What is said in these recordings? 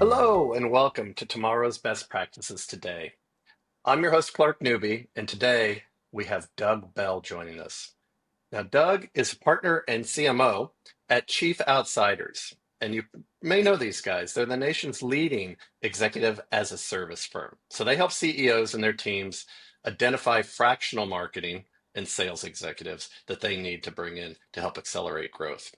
Hello and welcome to tomorrow's best practices today. I'm your host, Clark Newby, and today we have Doug Bell joining us. Now, Doug is a partner and CMO at Chief Outsiders, and you may know these guys. They're the nation's leading executive as a service firm. So they help CEOs and their teams identify fractional marketing and sales executives that they need to bring in to help accelerate growth.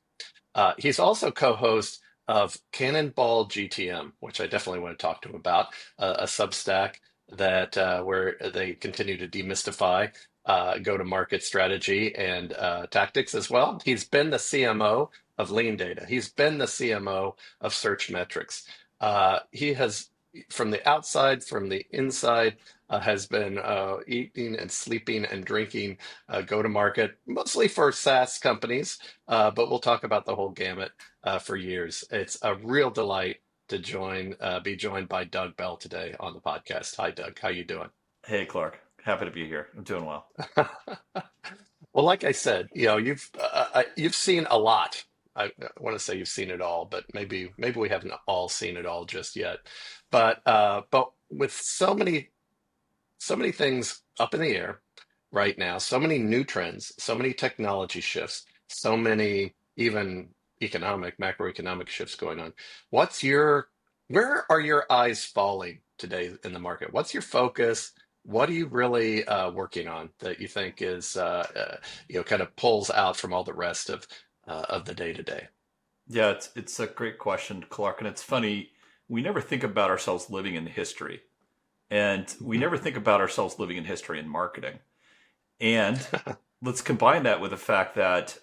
He's also co-host of Cannonball GTM, which I definitely want to talk to him about, a Substack that where they continue to demystify go-to-market strategy and tactics as well. He's been the CMO of Lean Data. He's been the CMO of Search Metrics. He has, from the outside, from the inside, has been eating and sleeping and drinking go-to-market, mostly for SaaS companies, but we'll talk about the whole gamut for years. It's a real delight to be joined by Doug Bell today on the podcast. Hi, Doug. How you doing? Hey, Clark. Happy to be here. I'm doing well. Well, like I said, you've seen a lot. I want to say you've seen it all, but maybe we haven't all seen it all just yet. But with so many things up in the air right now, so many new trends, so many technology shifts, so many even macroeconomic shifts going on. What's your, where are your eyes falling today in the market? What's your focus? What are you really working on that you think is, kind of pulls out from all the rest of the day to day? Yeah, it's a great question, Clark, and it's funny. We never think about ourselves living in history, and we never think about ourselves living in history in marketing. And let's combine that with the fact that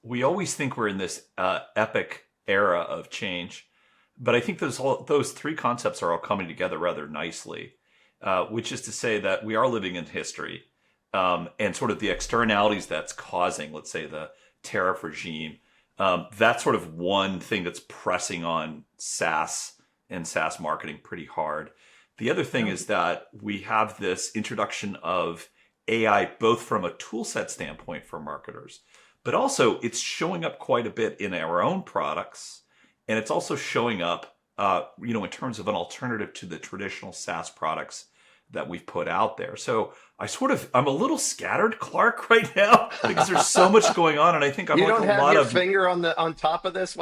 we always think we're in this epic era of change, but I think those three concepts are all coming together rather nicely. Which is to say that we are living in history, and sort of the externalities that's causing, let's say, the tariff regime. That's sort of one thing that's pressing on SaaS and SaaS marketing pretty hard. The other thing Yeah. is that we have this introduction of AI, both from a tool set standpoint for marketers, but also it's showing up quite a bit in our own products, and it's also showing up, in terms of an alternative to the traditional SaaS products that we've put out there. So I'm a little scattered, Clark, right now because there's so much going on, and I think I'm You like don't a have lot your of. finger on top of this?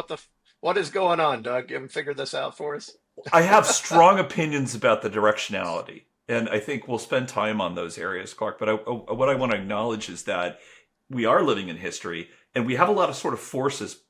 What is going on, Doug? You haven't figured this out for us? I have strong opinions about the directionality, and I think we'll spend time on those areas, Clark. But what I want to acknowledge is that we are living in history, and we have a lot of sort of forces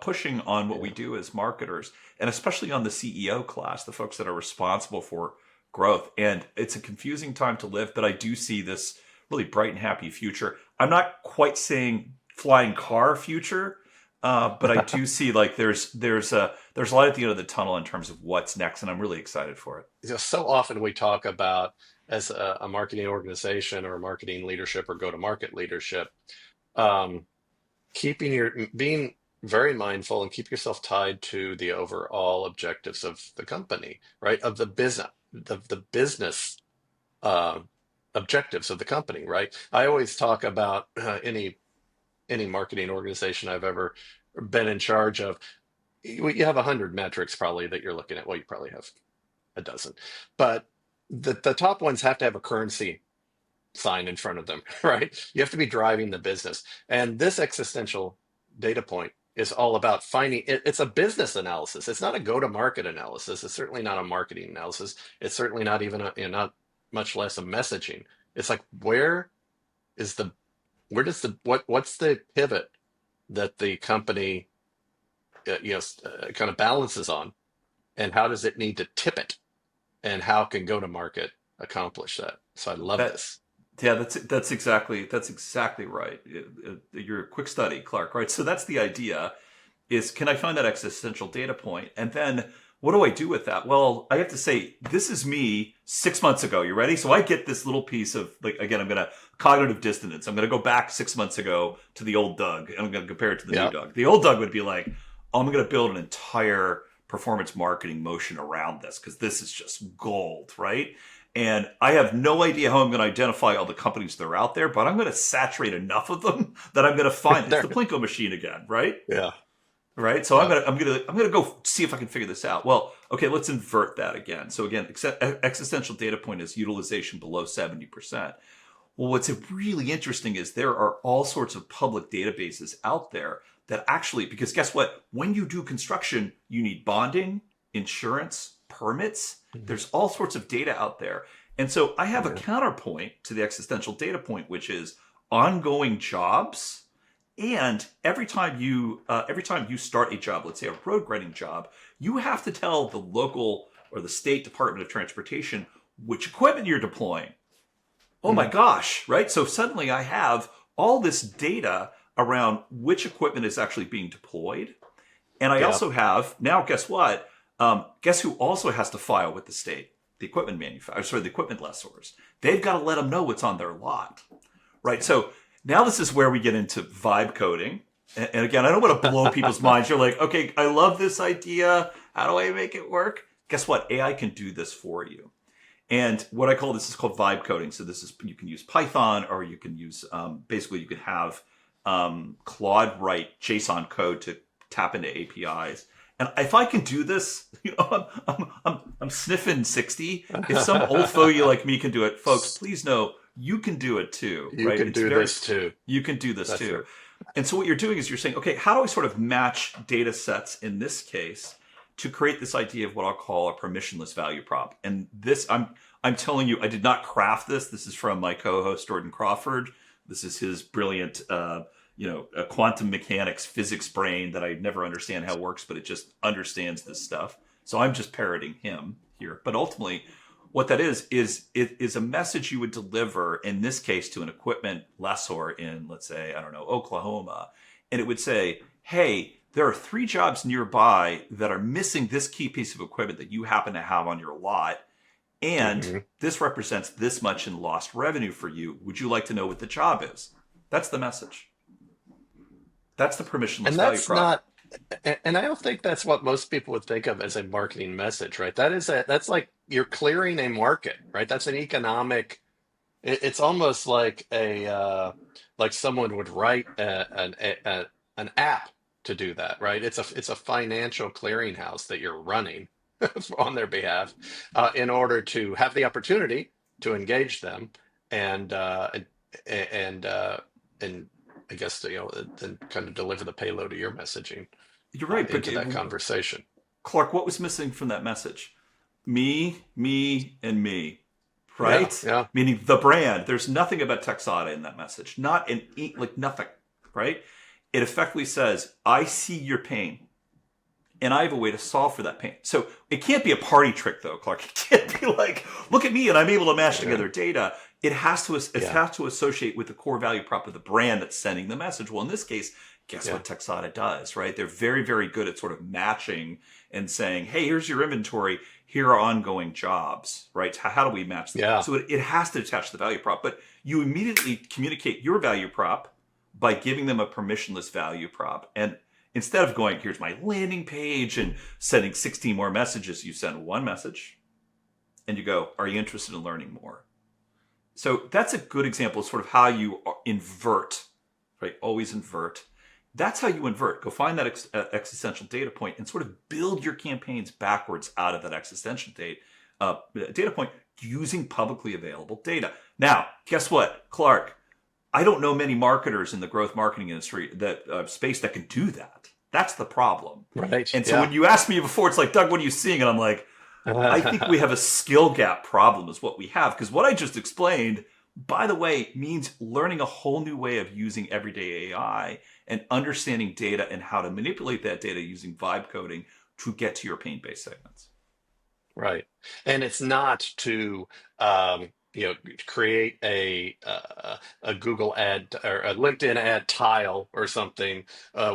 pushing on what we Yeah. do as marketers, and especially on the CEO class, the folks that are responsible for growth. And it's a confusing time to live, but I do see this really bright and happy future. I'm not quite saying flying car future, but I do see like there's a light at the end of the tunnel in terms of what's next, and I'm really excited for it. So often we talk about as a marketing organization or marketing leadership or go-to-market leadership, um, being very mindful and keep yourself tied to the overall objectives of the company, right? Of the business uh, objectives of the company, right? I always talk about any marketing organization I've ever been in charge of. You have 100 metrics probably that you're looking at. Well, you probably have a dozen, but the top ones have to have a currency sign in front of them, right? You have to be driving the business. And this existential data point is all about it's a business analysis. It's not a go-to-market analysis. It's certainly not a marketing analysis. It's certainly not even not much less a messaging. It's like is the what's the pivot that the company kind of balances on, and how does it need to tip it, and how can go-to-market accomplish that? So I love That this. Yeah, that's exactly right. You're a quick study, Clark. Right. So that's the idea: is can I find that existential data point, and then what do I do with that? Well, I have to say this is me 6 months ago. You ready? So I get this little piece of like again, I'm gonna cognitive dissonance. I'm gonna go back 6 months ago to the old Doug, and I'm gonna compare it to the new Yeah. Doug. The old Doug would be like, oh, I'm gonna build an entire performance marketing motion around this because this is just gold, right? And I have no idea how I'm going to identify all the companies that are out there, but I'm going to saturate enough of them that I'm going to find it's There. the Plinko machine again, right? Yeah. right? So Yep. I'm gonna go see if I can figure this out. Well, okay, let's invert that again. So again, existential data point is utilization below 70%. Well, what's really interesting is there are all sorts of public databases out there that actually, because guess what? When you do construction, you need bonding, insurance, permits. Mhm. There's all sorts of data out there. And so I have a Yeah. counterpoint to the existential data point, which is ongoing jobs. And every time you start a job, let's say a road grading job, you have to tell the local or the state Department of Transportation which equipment you're deploying. Oh my Mhm. gosh, right? So suddenly I have all this data around which equipment is actually being deployed. And I Yep. also have, now guess what? Guess who also has to file with the state? The equipment manufacturer, sorry, the equipment lessors. They've got to let them know what's on their lot, right? Yeah. So now this is where we get into vibe coding. And again, I don't want to blow people's minds. You're like, okay, I love this idea. How do I make it work? Guess what? AI can do this for you. And what I call this is called vibe coding. So this is, you can use Python, or you can use basically you can have Claude write JSON code to tap into APIs. And if I can do this, I'm sniffing 60. If some old fogey like me can do it, folks, please know you can do it too, You right? can It's do very, this too. you can do this That's too. right. And so what you're doing is you're saying, okay, how do I sort of match data sets in this case to create this idea of what I'll call a permissionless value prop? And this, I'm telling you, I did not craft this. This is from my co-host Jordan Crawford. This is his brilliant, quantum mechanics physics brain that I never understand how it works, but it just understands this stuff. So I'm just parroting him here. But ultimately, what that is it is a message you would deliver in this case to an equipment lessor in, let's say, I don't know, Oklahoma, and it would say, "Hey, there are 3 jobs nearby that are missing this key piece of equipment that you happen to have on your lot, and Mhm. this represents this much in lost revenue for you. Would you like to know what the job is?" That's the message. That's the permissionless And value that's prop. not, and I don't think that's what most people would think of as a marketing message, right? That's like you're clearing a market, right? That's an economic, it's almost like someone would write an app to do that, right? It's a financial clearinghouse that you're running on their behalf, in order to have the opportunity to engage them and and and I guess, then kind of deliver the payload of your messaging You're right, but into that conversation. Clark, what was missing from that message? Me, and me, Yeah, right? yeah, Meaning the brand. There's nothing about Texada in that message. Not an like nothing, right? It effectively says, "I see your pain, and I have a way to solve for that pain." So it can't be a party trick, though, Clark. It can't be like, "Look at me, and I'm able to match yeah, together data." It yeah, has to associate with the core value prop of the brand that's sending the message. Well, in this case, guess yeah, what Texada does, right? They're very, very good at sort of matching and saying, "Hey, here's your inventory. Here are ongoing jobs," right? How do we match them? yeah, So it has to attach the value prop, but you immediately communicate your value prop by giving them a permissionless value prop. And instead of going, "Here's my landing page," and sending 16 more messages, you send one message and you go, "Are you interested in learning more?" So that's a good example of sort of how you invert, right? Always invert. That's how you invert. Go find that existential data point and sort of build your campaigns backwards out of that existential data point using publicly available data. Now, guess what, Clark? I don't know many marketers in the growth marketing industry that space that can do that. That's the problem. right, And so yeah. when you asked me before, it's like, "Doug, what are you seeing?" And I'm like, I think we have a skill gap problem is what we have. Because what I just explained, by the way, means learning a whole new way of using everyday AI and understanding data and how to manipulate that data using vibe coding to get to your pain-based segments. Right. And it's not to create a Google ad or a LinkedIn ad tile or something,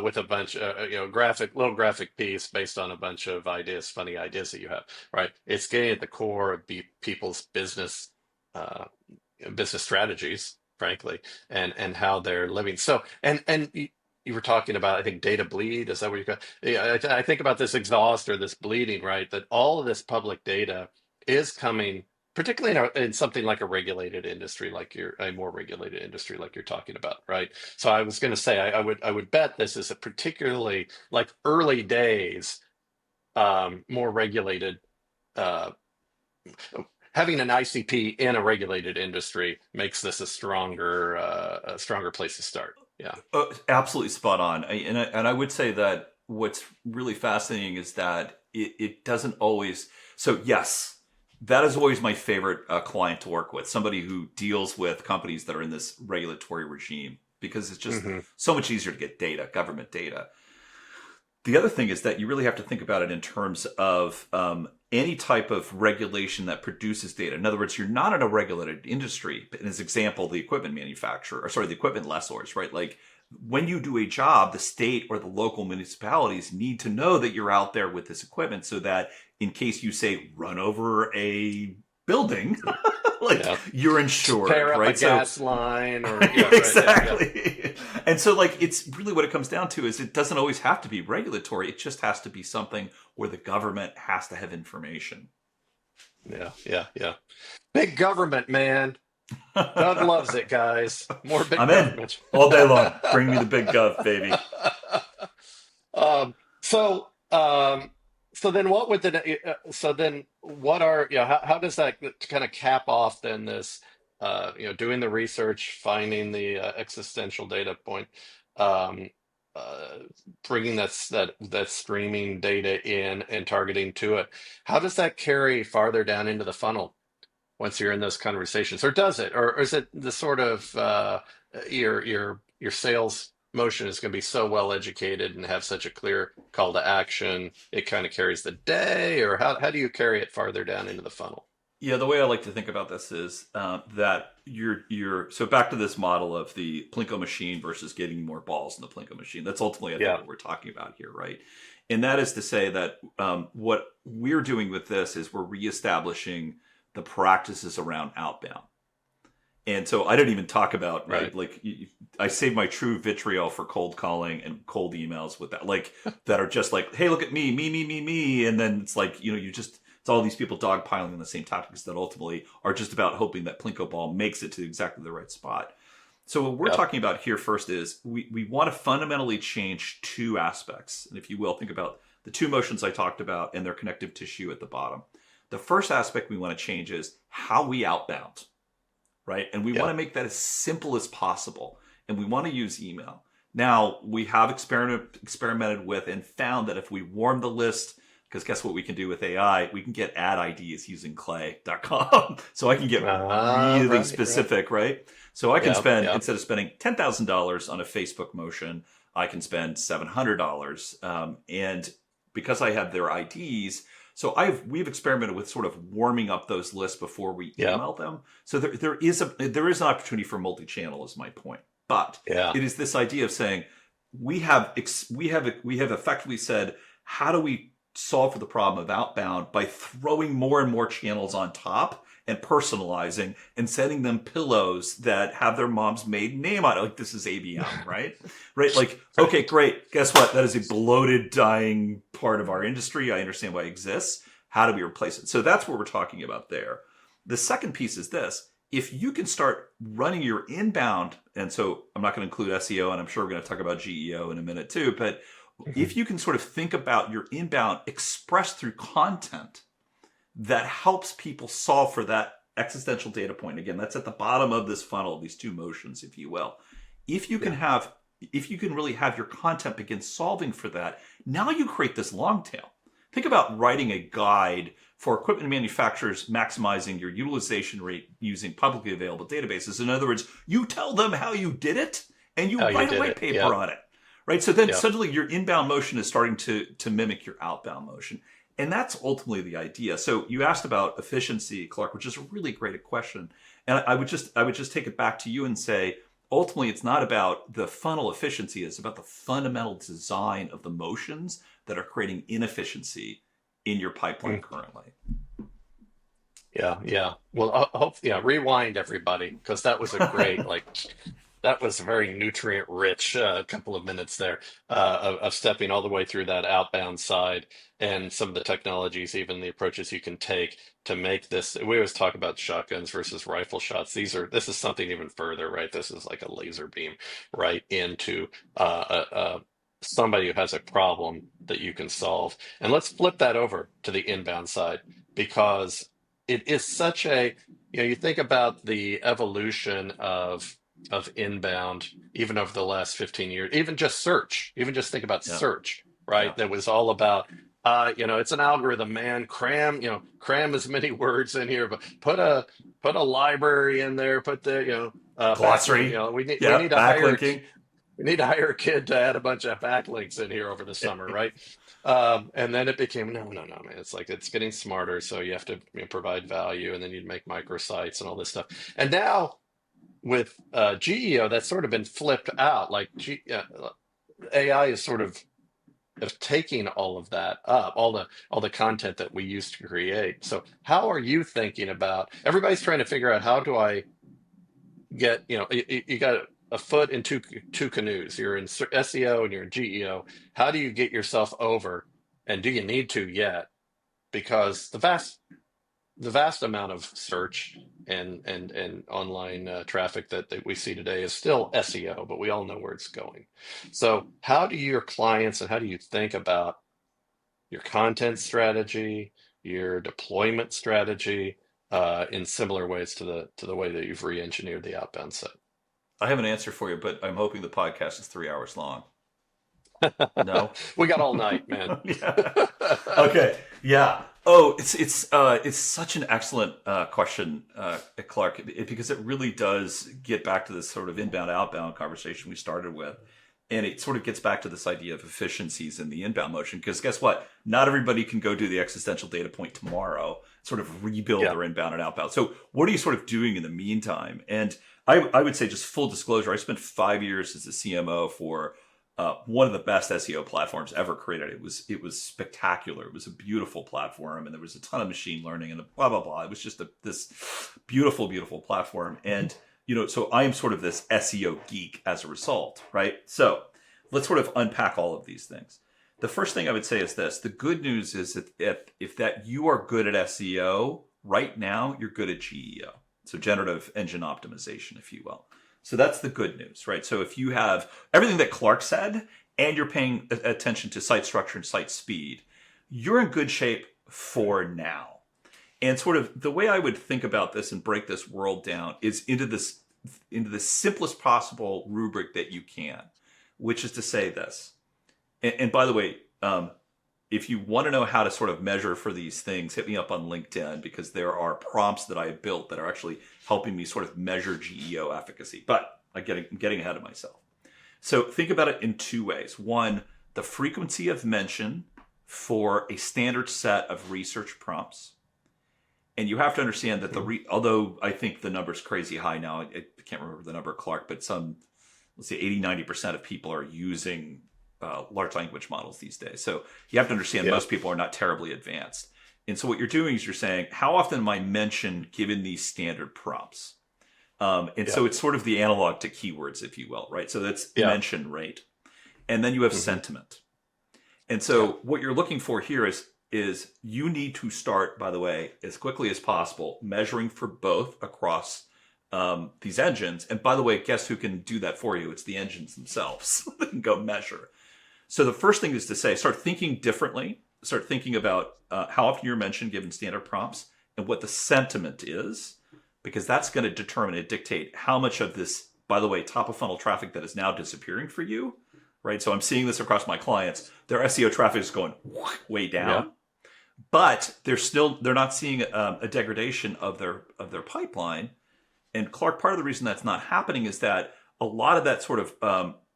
with a bunch little graphic piece based on a bunch of ideas, funny ideas that you have, right? It's getting at the core of people's uh, business strategies, frankly, and how they're living. So, and you were talking about, I think, data bleed. Is that what you got? Yeah, I think about this exhaust or this bleeding, right? That all of this public data is coming. particularly in something like a regulated industry, like a more regulated industry, like you're talking about, right? So I was going to say, I would bet this is a particularly like early days, more regulated. Uh, Having an ICP in a regulated industry makes this a stronger place to start. Yeah. Absolutely spot on. And I would say that what's really fascinating is that it doesn't always. So yes, that is always my favorite client to work with. Somebody who deals with companies that are in this regulatory regime because it's just Hmm. so much easier to get data, government data. The other thing is that you really have to think about it in terms of any type of regulation that produces data. In other words, you're not in a regulated industry. But in this example, the equipment manufacturer, or sorry, the equipment lessors, right? Like when you do a job, the state or the local municipalities need to know that you're out there with this equipment so that in case you say run over a building, like Yeah. you're insured, Tear up a right? So gas line, or yeah, right. Yeah. Yeah. exactly. And so like it's really what it comes down to is it doesn't always have to be regulatory. It just has to be something where the government has to have information. Yeah. Yeah. Yeah. Big government, man. Doug loves it, guys. More big I'm in government. all day long. Bring me the big gov, baby. Um, so, so then what would so then what are, how does that kind of cap off then this, doing the research, finding the existential data point, um, uh, bringing that streaming data in and targeting to it. How does that carry farther down into the funnel once you're in those conversations, or does it, or is it the sort of your sales motion is going to be so well educated and have such a clear call to action, it kind of carries the day, or how do you carry it farther down into the funnel? Yeah, the way I like to think about this is that you're so back to this model of the Plinko machine versus getting more balls in the Plinko machine. That's ultimately, I think, Yeah, what we're talking about here, right? And that is to say that what we're doing with this is we're reestablishing the practices around outbound. And so I didn't even talk about right right. like I save my true vitriol for cold calling and cold emails with that like that are just like hey look at me, and then it's like you just it's all these people dogpiling on the same topics that ultimately are just about hoping that Plinko ball makes it to exactly the right spot. So what we're Yeah, talking about here first is we want to fundamentally change two aspects, and if you will think about the two motions I talked about and their connective tissue at the bottom. The first aspect we want to change is how we outbound, right? And we want yeah, to make that as simple as possible. And we want to use email. Now, we have experimented with and found that if we warm the list, because guess what we can do with AI? We can get ad IDs using clay.com. So I can get really right, right. specific, right? So I can Yeah, spend, yeah, instead of spending $10,000 on a Facebook motion, I can spend $700. And because I have their IDs, so we've experimented with sort of warming up those lists before we yeah, email them. So there is an opportunity for multi-channel is my point. But yeah, it is this idea of saying we have effectively said how do we solve for the problem of outbound by throwing more and more channels on top and personalizing and sending them pillows that have their mom's maiden name on it. Like this is ABM, right? Right? Like, okay, right. great. Guess what? That is a bloated, dying part of our industry. I understand why it exists. How do we replace it? So that's what we're talking about there. The second piece is this. If you can start running your inbound, and so I'm not going to include SEO, and I'm sure we're going to talk about GEO in a minute too, but Mhm. if you can sort of think about your inbound expressed through content that helps people solve for that existential data point. Again, that's at the bottom of this funnel, these two motions, if you will. If you can Yeah, have, if you can really have your content begin solving for that, now you create this long tail. Think about writing a guide for equipment manufacturers maximizing your utilization rate using publicly available databases. In other words, you tell them how you did it and you how you write a did white it. Yeah, paper on it. Right. So then yeah. suddenly your inbound motion is starting to mimic your outbound motion. And that's ultimately the idea. So you asked about efficiency, Clark, which is a really great question. And I would just take it back to you and say, ultimately, it's not about the funnel efficiency. It's about the fundamental design of the motions that are creating inefficiency in your pipeline Mm. currently. Yeah, yeah. Well, hope, yeah, rewind everybody, because that was a great, like, That was a very nutrient rich couple of minutes there of stepping all the way through that outbound side and some of the technologies, even the approaches you can take to make this. We always talk about shotguns versus rifle shots. This is something even further, right? This is like a laser beam right into somebody who has a problem that you can solve. And let's flip that over to the inbound side because it is such a, you think about the evolution of inbound, even over the last 15 years, even just search, even just think about Yeah, search, yeah. right? That was all about, it's an algorithm, man. Cram as many words in here, but put a library in there, put the, backlink, Glossary. we Yeah, need to hire, backlinking. we need to hire a kid to add a bunch of backlinks in here over the summer, right? And then it became no, man. It's like it's getting smarter, so you have to provide value, and then you'd make microsites and all this stuff. And now with GEO, that's sort of been flipped out. Like AI is sort of taking all of that up, all the content that we used to create. So how are you thinking about? Everybody's trying to figure out how do I get you got a foot in two canoes. You're in SEO and you're in GEO. How do you get yourself over? And do you need to yet? Because the vast amount of search and online traffic that we see today is still SEO, but we all know where it's going. So, how do your clients and how do you think about your content strategy, your deployment strategy, in similar ways to the way that you've re-engineered the outbound set? I have an answer for you, but I'm hoping the podcast is 3 hours long. No? We got all night, man. Yeah. Okay. Yeah. Oh, it's such an excellent question, Clark, because it really does get back to this sort of inbound outbound conversation we started with, and it sort of gets back to this idea of efficiencies in the inbound motion. Because guess what? Not everybody can go do the existential data point tomorrow, sort of rebuild Yeah. their inbound and outbound. So what are you sort of doing in the meantime? And I would say, just full disclosure, I spent 5 years as a CMO for one of the best SEO platforms ever created. It was spectacular. It was a beautiful platform, and there was a ton of machine learning and blah blah blah. It was just this beautiful, beautiful platform. And so I am sort of this SEO geek as a result, right? So let's sort of unpack all of these things. The first thing I would say is this: the good news is that if that you are good at SEO right now, you're good at GEO. So generative engine optimization, if you will. So that's the good news, right? So if you have everything that Clark said and you're paying attention to site structure and site speed, you're in good shape for now. And sort of the way I would think about this and break this world down is into the simplest possible rubric that you can, which is to say this. And by the way, if you want to know how to sort of measure for these things, hit me up on LinkedIn, because there are prompts that I have built that are actually helping me sort of measure GEO efficacy. But I'm getting ahead of myself. So think about it in two ways. One, the frequency of mention for a standard set of research prompts. And you have to understand that although I think the number's crazy high now, I can't remember the number, Clark, but let's say 80-90% of people are using large language models these days. So you have to understand Yeah. most people are not terribly advanced. And so what you're doing is you're saying, how often am I mentioned given these standard prompts? And Yeah. so it's sort of the analog to keywords, if you will, right? So that's Yeah. mention rate. And then you have Hmm. sentiment. And Yeah. so what you're looking for here is you need to start, by the way, as quickly as possible, measuring for both across these engines. And by the way, guess who can do that for you? It's the engines themselves. They can go measure. So the first thing is to say, start thinking differently. Start thinking about how often you're mentioned given standard prompts and what the sentiment is, because that's going to determine and dictate how much of this, by the way, top of funnel traffic that is now disappearing for you, right? So I'm seeing this across my clients. Their SEO traffic is going way Yeah. down, but they're not seeing a degradation of their pipeline. And Clark, part of the reason that's not happening is that a lot of that sort of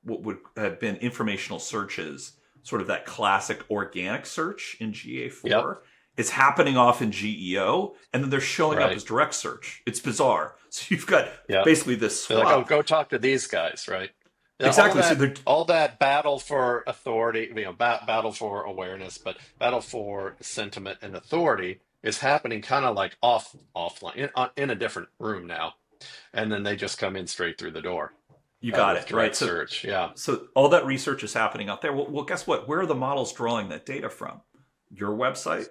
what would have been informational searches, sort of that classic organic search in Yep. GA4, is happening off in GEO, and then they're showing up Right. as direct search. It's bizarre. So you've got Yeah. basically this They're like, oh, swap. go talk to these guys, right? Yeah, all Exactly. So that, they're all that battle for authority, battle for awareness, but battle for sentiment and authority is happening kind of like offline in a different room now, and then they just come in straight through the door. You got with it, right? direct search. Yeah. So all that research is happening out there. Well, guess what? Where are the models drawing that data from? Your website,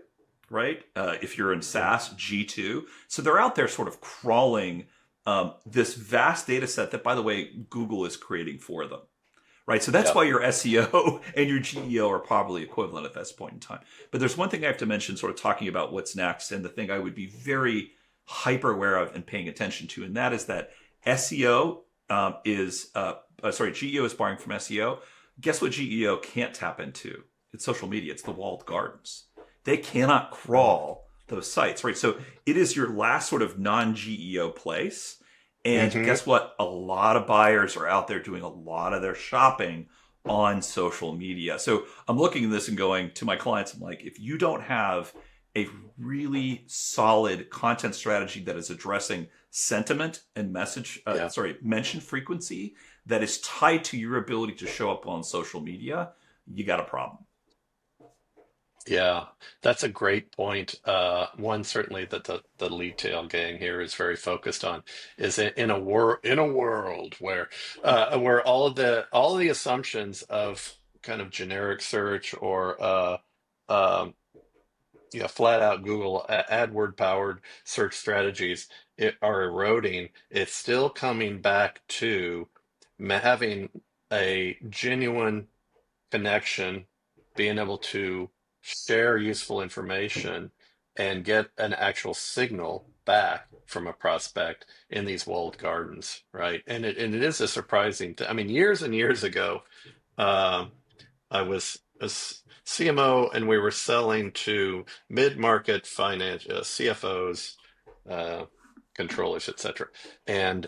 right? If you're in Yeah. SaaS, G2. So they're out there sort of crawling this vast data set that, by the way, Google is creating for them. Right. So that's Yep. why your SEO and your GEO are probably equivalent at this point in time. But there's one thing I have to mention, sort of talking about what's next, and the thing I would be very hyper aware of and paying attention to, and that is that SEO GEO is borrowing from SEO. Guess what GEO can't tap into? It's social media. It's the walled gardens. They cannot Right. crawl those sites, right? So it is your last sort of non-GEO place. And Mm-hmm. guess what? A lot of buyers are out there doing a lot of their shopping on social media. So I'm looking at this and going to my clients, I'm like, if you don't have a really solid content strategy that is addressing sentiment and Yeah. mention frequency that is tied to your ability to show up on social media, you got a problem. Yeah, that's a great point. One certainly that the lead tail gang here is very focused on is in a world where all of the assumptions of kind of generic search or um, yeah, flat out Google AdWord powered search strategies are eroding. It's still coming back to having a genuine connection, being able to share useful information and get an actual signal back from a prospect in these walled gardens, right? And it is a surprising I mean, years and years ago, um, I was a CMO and we were selling to mid-market finance CFOs, uh, controllers, etc. And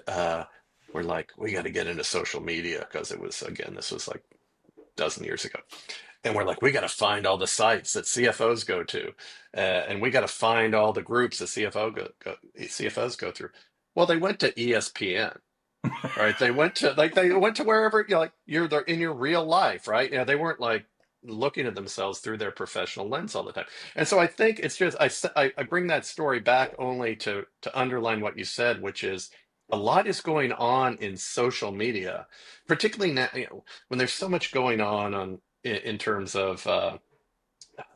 we're like, we got to get into social media because it was, again, this was like a dozen years ago. And we're like, we got to find all the sites that CFOs go to, and we got to find all the groups that CFOs go through. Well, they went to ESPN, right? They went to wherever like they're in your real life, right? They weren't like looking at themselves through their professional lens all the time. And so I think it's just I bring that story back only to underline what you said, which is a lot is going on in social media, particularly now, when there's so much going on in terms of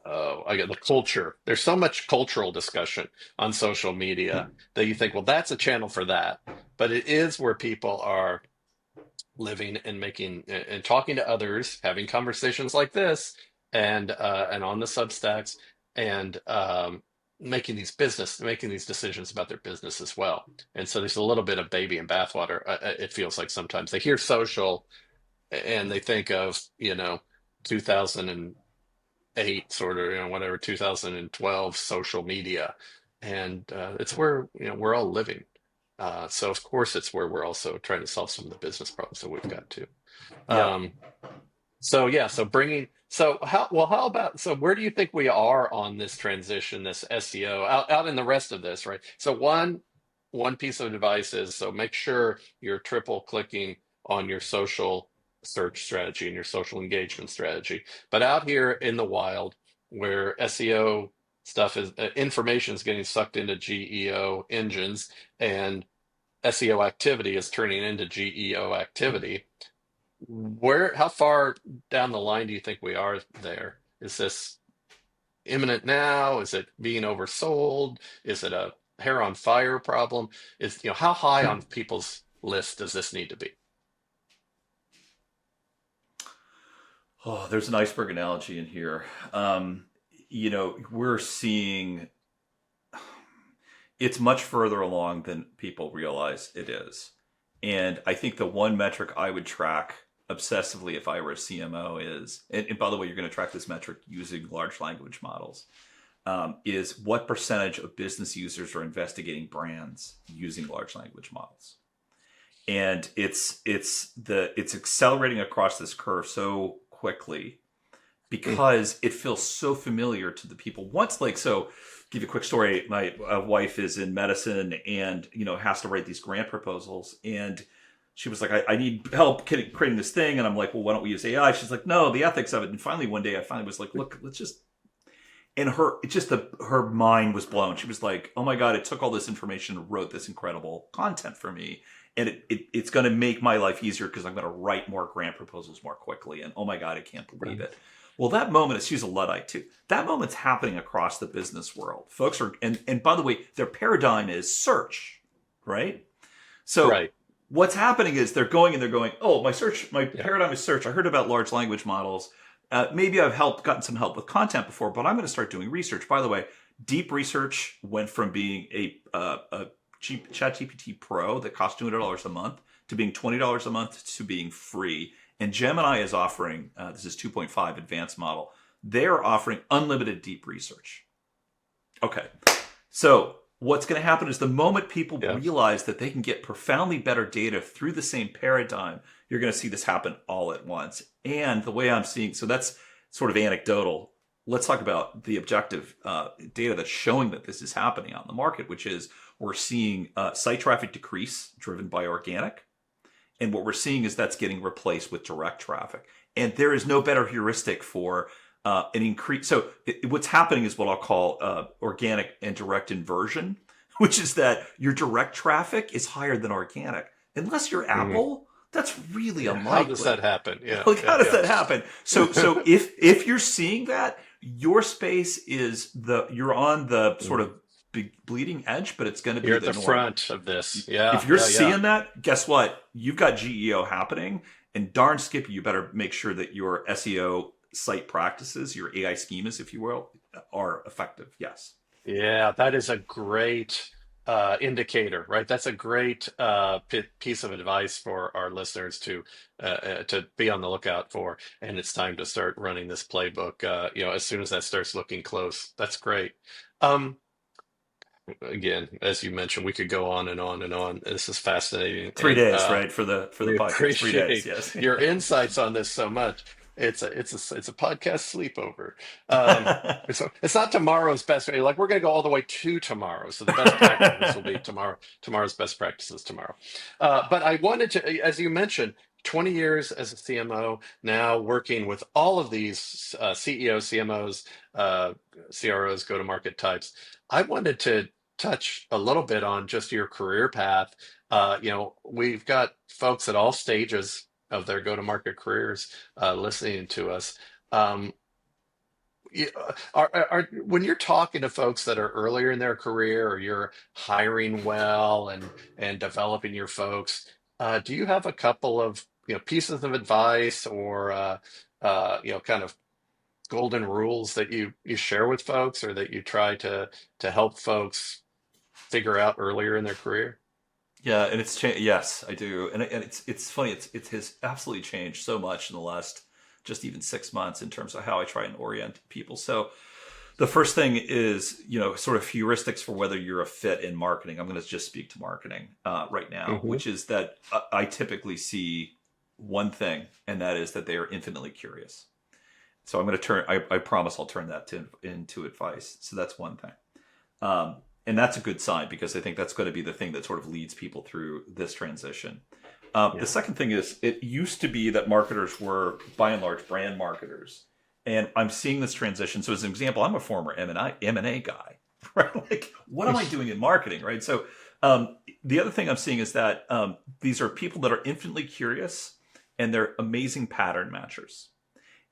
I get the culture. There's so much cultural discussion on social media that you think, well, that's a channel for that. But it is where people are living and making and talking to others, having conversations like this, and on the Substacks, and making these decisions about their business as well. And so there's a little bit of baby and bathwater. It feels like sometimes they hear social and they think of 2008 sort of whatever 2012 social media, and it's where we're all living. So of course it's where we're also trying to solve some of the business problems that we've got to. Yep. Um, so yeah, how about where do you think we are on this transition, this SEO out in the rest of this, right? So one piece of advice is make sure you're triple clicking on your social search strategy and your social engagement strategy. But out here in the wild, where SEO stuff is information is getting sucked into GEO engines and SEO activity is turning into GEO activity. How far down the line do you think we are there? Is this imminent now? Is it being oversold? Is it a hair on fire problem? How high on people's list does this need to be? Oh, there's an iceberg analogy in here. We're seeing it's much further along than people realize it is. And I think the one metric I would track obsessively if I were a CMO is, and by the way, you're going to track this metric using large language models, is what percentage of business users are investigating brands using large language models. And it's accelerating across this curve so quickly because it feels so familiar to the people. Give you a quick story. My wife is in medicine and has to write these grant proposals, and she was like, I need help creating this thing. And I'm like, well, why don't we use AI? She's like, no, the ethics of it. And finally one day I was like, look, let's just And her mind was blown. She was like, "Oh my god! It took all this information and wrote this incredible content for me, and it's going to make my life easier because I'm going to write more grant proposals more quickly." And oh my god, I can't believe it. Well, that moment, she's a Luddite too. That moment's happening across the business world. Folks are, and by the way, their paradigm is search, right? So Right. what's happening is they're going, oh, my paradigm is search. I heard about large language models. Maybe I've gotten some help with content before, but I'm going to start doing research. By the way, deep research went from being a cheap ChatGPT Pro that cost $200 a month to being $20 a month to being free. And Gemini is offering, this is 2.5 advanced model. They're offering unlimited deep research. Okay. So what's going to happen is the moment people realize that they can get profoundly better data through the same paradigm, you're going to see this happen all at once. And the way I'm seeing, so that's sort of anecdotal. Let's talk about the objective data that's showing that this is happening on the market, which is we're seeing site traffic decrease driven by organic. And what we're seeing is that's getting replaced with direct traffic. And there is no better heuristic for an increase. So what's happening is what I'll call organic and direct inversion, which is that your direct traffic is higher than organic. Unless you're Apple, that's really unlikely. How does that happen? Yeah. Like, how does that happen? So if you're seeing that, your space is you're on the sort of bleeding edge, but it's going to be You're at the norm. front of this. Yeah. If you're seeing that, guess what? You've got GEO happening, and darn Skippy, you better make sure that your SEO site practices, your AI schemas, if you will, are effective. Yes. Yeah, that is a great indicator, right? That's a great piece of advice for our listeners to be on the lookout for. And it's time to start running this playbook. As soon as that starts looking close, that's great. Um, Again, as you mentioned, we could go on and on and on. This is fascinating, 3 days, right? For the we podcast, 3 days. appreciate Yes. your insights on this so much. It's a podcast sleepover. It's not tomorrow's best. Like we're gonna go all the way to tomorrow. So the best practices will be tomorrow. Tomorrow's best practices tomorrow. But I wanted to, as you mentioned, 20 years as a CMO, now working with all of these CEOs, CMOs, CROs, go-to-market types. I wanted to touch a little bit on just your career path. We've got folks at all stages of their go-to-market careers listening to us. Um, when you're talking to folks that are earlier in their career, or you're hiring well and developing your folks, do you have a couple of pieces of advice or kind of golden rules that you share with folks, or that you try to help folks figure out earlier in their career? Yeah, and it's changed. Yes, I do, and it's funny. It has absolutely changed so much in the last just even 6 months in terms of how I try and orient people. So the first thing is sort of heuristics for whether you're a fit in marketing. I'm going to just speak to marketing right now, Hmm. which is that I typically see one thing, and that is that they are infinitely curious. So I'm going to turn. I promise I'll turn that into advice. So that's one thing. And that's a good sign, because I think that's going to be the thing that sort of leads people through this transition. The second thing is, it used to be that marketers were, by and large, brand marketers. And I'm seeing this transition. So as an example, I'm a former M&A guy, right? Like, what am I doing in marketing, right? So the other thing I'm seeing is that these are people that are infinitely curious, and they're amazing pattern matchers.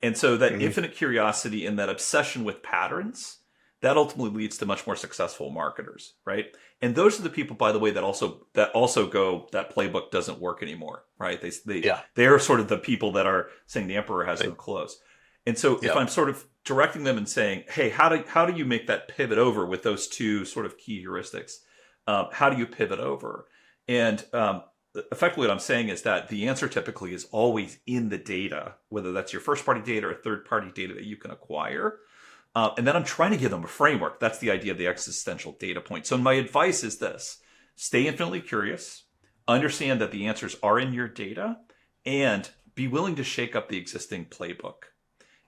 And so that infinite curiosity and that obsession with patterns, that ultimately leads to much more successful marketers, right? And those are the people, by the way, that also go, that playbook doesn't work anymore, right? They are sort of the people that are saying the emperor has no clothes. And so if I'm sort of directing them and saying, hey, how do you make that pivot over with those two sort of key heuristics? How do you pivot over? And effectively what I'm saying is that the answer typically is always in the data, whether that's your first party data or third party data that you can acquire. And then I'm trying to give them a framework. That's the idea of the existential data point. So my advice is this: stay infinitely curious, understand that the answers are in your data, and be willing to shake up the existing playbook.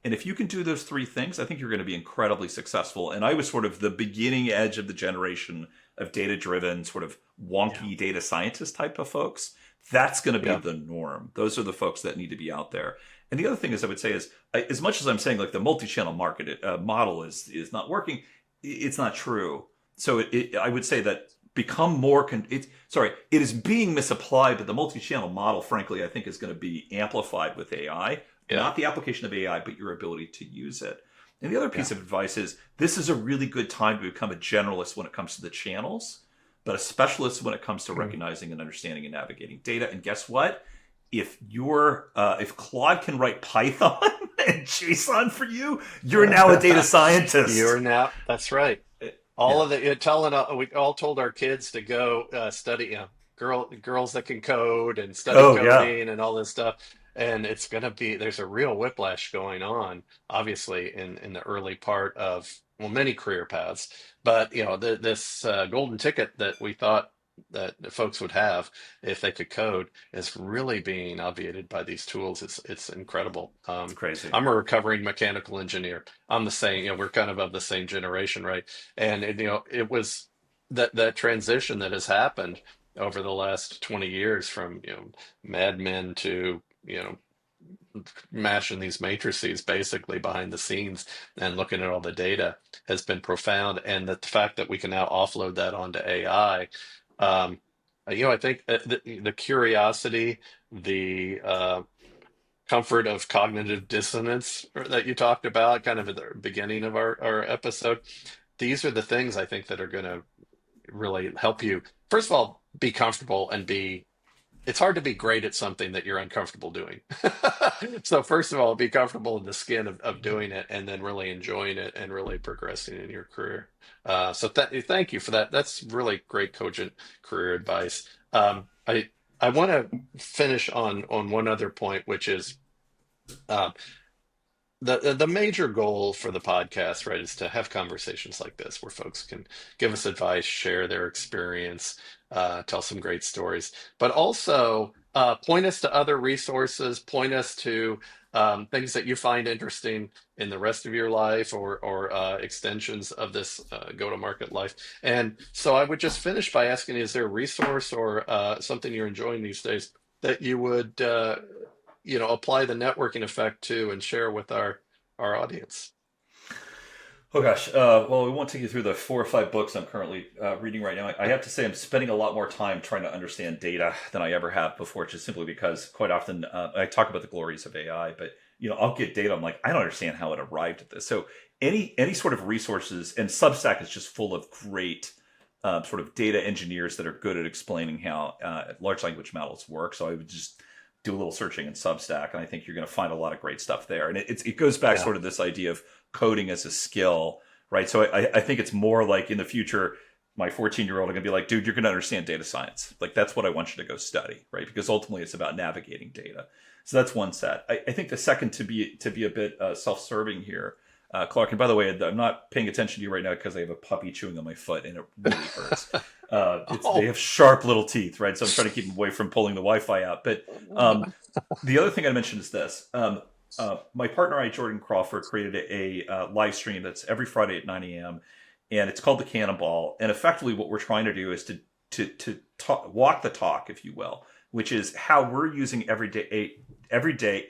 And if you can do those three things, I think you're going to be incredibly successful. And I was sort of the beginning edge of the generation of data-driven, sort of wonky data scientist type of folks. That's going to be the norm. Those are the folks that need to be out there. And the other thing is, I would say is, as much as I'm saying like the multi-channel market model is not working, it's not true. So I would say that become more. It is being misapplied, but the multi-channel model, frankly, I think is going to be amplified with AI. Yeah. Not the application of AI, but your ability to use it. And the other Yeah. piece of advice is this is a really good time to become a generalist when it comes to the channels, but a specialist when it comes to recognizing and understanding and navigating data. And guess what? If Claude can write Python and JSON for you, you're now a data scientist. That's right. All of the we all told our kids to go study, girls that can code and study Oh yeah, coding and all this stuff. And it's going to be, there's a real whiplash going on, obviously, in the early part of, well, many career paths. But, this golden ticket that we thought that the folks would have if they could code is really being obviated by these tools. It's incredible. it's crazy. I'm a recovering mechanical engineer. I'm the same, we're kind of the same generation, right? And it was that transition that has happened over the last 20 years from Mad Men to mashing these matrices basically behind the scenes and looking at all the data has been profound. And the fact that we can now offload that onto AI, um, I think the curiosity, the comfort of cognitive dissonance that you talked about kind of at the beginning of our episode, these are the things I think that are going to really help you, first of all, be comfortable and it's hard to be great at something that you're uncomfortable doing. So first of all, be comfortable in the skin of doing it and then really enjoying it and really progressing in your career. Thank you for that. That's really great cogent career advice. I want to finish on one other point, which is um, the major goal for the podcast, right, is to have conversations like this where folks can give us advice, share their experience, tell some great stories, but also point us to other resources, point us to things that you find interesting in the rest of your life or extensions of this go-to-market life. And so I would just finish by asking, is there a resource or something you're enjoying these days that you would apply the networking effect to and share with our audience? Oh gosh. Well, we won't take you through the 4 or 5 books I'm currently reading right now. I have to say I'm spending a lot more time trying to understand data than I ever have before, just simply because quite often I talk about the glories of AI, but I'll get data. I'm like, I don't understand how it arrived at this. So any sort of resources, and Substack is just full of great sort of data engineers that are good at explaining how large language models work. So I would just do a little searching in Substack, and I think you're going to find a lot of great stuff there. And it goes back Yeah. sort of this idea of coding as a skill, right? So I think it's more like in the future, my 14-year-old are going to be like, dude, you're going to understand data science. Like, that's what I want you to go study, right? Because ultimately it's about navigating data. So that's one set. I think the second, to be a bit self-serving here, Clark, and by the way, I'm not paying attention to you right now because I have a puppy chewing on my foot and it really hurts. They have sharp little teeth, right? So I'm trying to keep them away from pulling the Wi-Fi out. But the other thing I mentioned is this. My partner and I, Jordan Crawford, created a live stream that's every Friday at 9 a.m. and it's called the Cannonball. And effectively, what we're trying to do is to walk the talk, if you will, which is how we're using everyday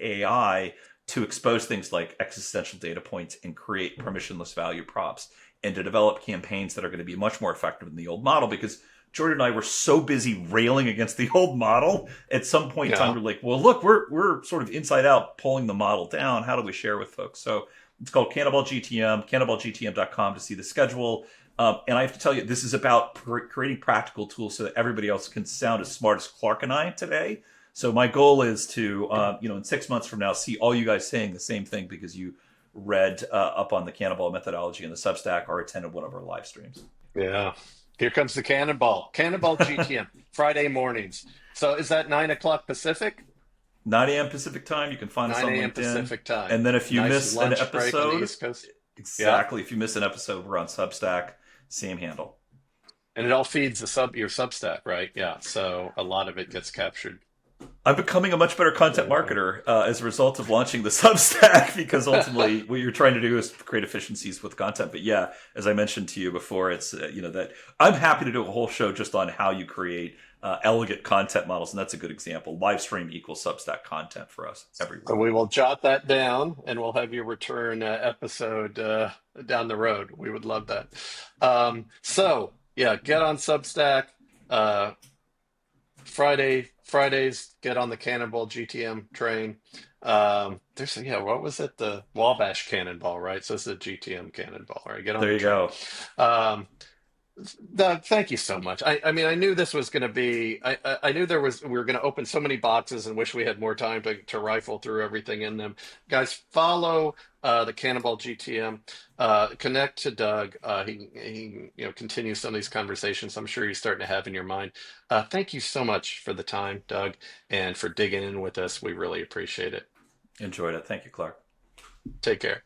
AI to expose things like existential data points and create permissionless value props, and to develop campaigns that are going to be much more effective than the old model. Because Jordan and I were so busy railing against the old model, at some point in time, Yeah. we're like, well, look, we're sort of inside out pulling the model down. How do we share with folks? So it's called Cannonball GTM, cannonballgtm.com to see the schedule. And I have to tell you, this is about creating practical tools so that everybody else can sound as smart as Clark and I today. So my goal is to, in 6 months from now, see all you guys saying the same thing because you read up on the Cannonball methodology in the Substack or attended one of our live streams. Yeah. Here comes the Cannonball. Cannonball GTM, Friday mornings. So is that 9 o'clock Pacific? 9 a.m. Pacific time. You can find us 9 on a.m. LinkedIn. Pacific time. And then if you Nice miss an lunch break on the episode, East Coast. Yeah. exactly. If you miss an episode, we're on Substack. Same handle. And it all feeds your Substack, right? Yeah. So a lot of it gets captured. I'm becoming a much better content marketer as a result of launching the Substack because ultimately what you're trying to do is create efficiencies with content. But yeah, as I mentioned to you before, it's that I'm happy to do a whole show just on how you create elegant content models, and that's a good example. Live stream equals Substack content for us So everywhere. we will jot that down, and we'll have you return episode down the road. We would love that. So yeah, get on Substack. Uh, Fridays, get on the Cannonball GTM train. There's yeah, what was it? The Wabash Cannonball, right? So it's a GTM Cannonball, right? Get on There the you train. go. Um, Doug, thank you so much. I mean, I knew this was going to be. I knew we were going to open so many boxes, and wish we had more time to rifle through everything in them. Guys, follow the Cannonball GTM. Connect to Doug. He continues some of these conversations. I'm sure you're starting to have in your mind. Thank you so much for the time, Doug, and for digging in with us. We really appreciate it. Enjoyed it. Thank you, Clark. Take care.